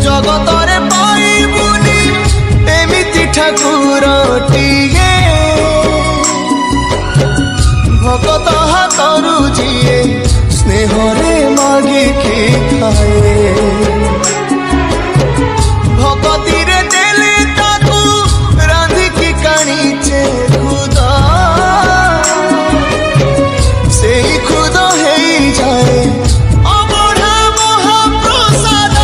जगतरे पाइबुनी एमिति ठाकुरटिए भगत हाथरू जीए स्नेहरे मागिकी खाए भगती रे देले ताकू रांधिकी काणीचे खुदा से खुद है जाए अबढ़ा महाप्रसाद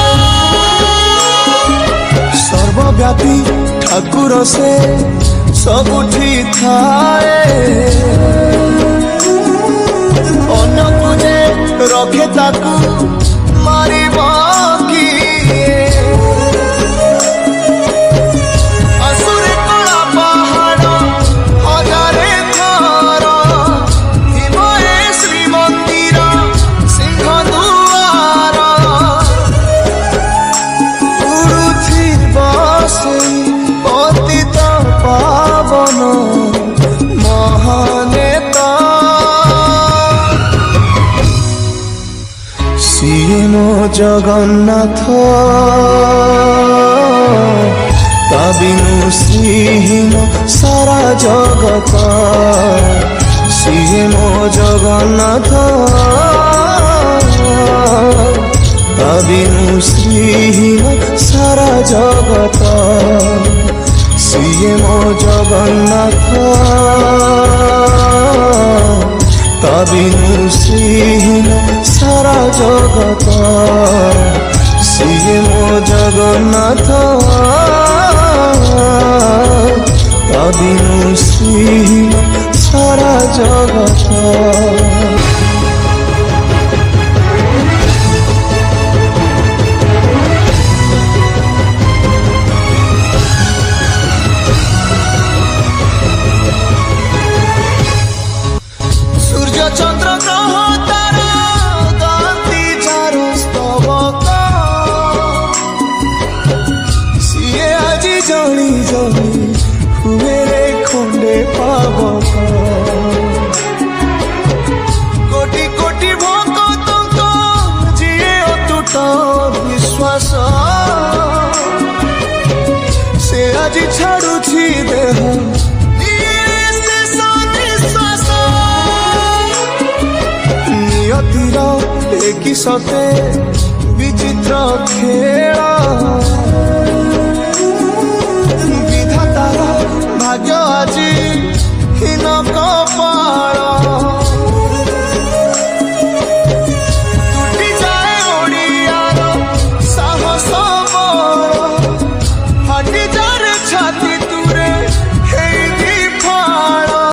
सर्वव्यापी ठाकुर से सबुठी थाए अन्न तुझे रखे ताकू मारिब किए असुरे कला पहाड़ हजारे थर हिमये श्रीमंदिर सिंह दुआर उड़ुथिब से पतित पावन महानेता सिए मो जगन्नाथ ता बिनु श्रीहीन सारा जगत सिए मो जगन्नाथ ता बिनु श्रीहीन सारा जगत सिए मो जगन्नाथ ता बिनु श्रीहीन सारा जगत सिए मो जगन्नाथ ता बिनु श्रीहीन सारा जगत। चंद्र ग्रह तारा गांती चारो स्तवक सिए आज जणी जणी हुए रे खंडे पावक कोटि कोटि भक्त जीए अतुट विश्वास से आज छाड़ुछि देह नियतिर एक सते विचित्र खेल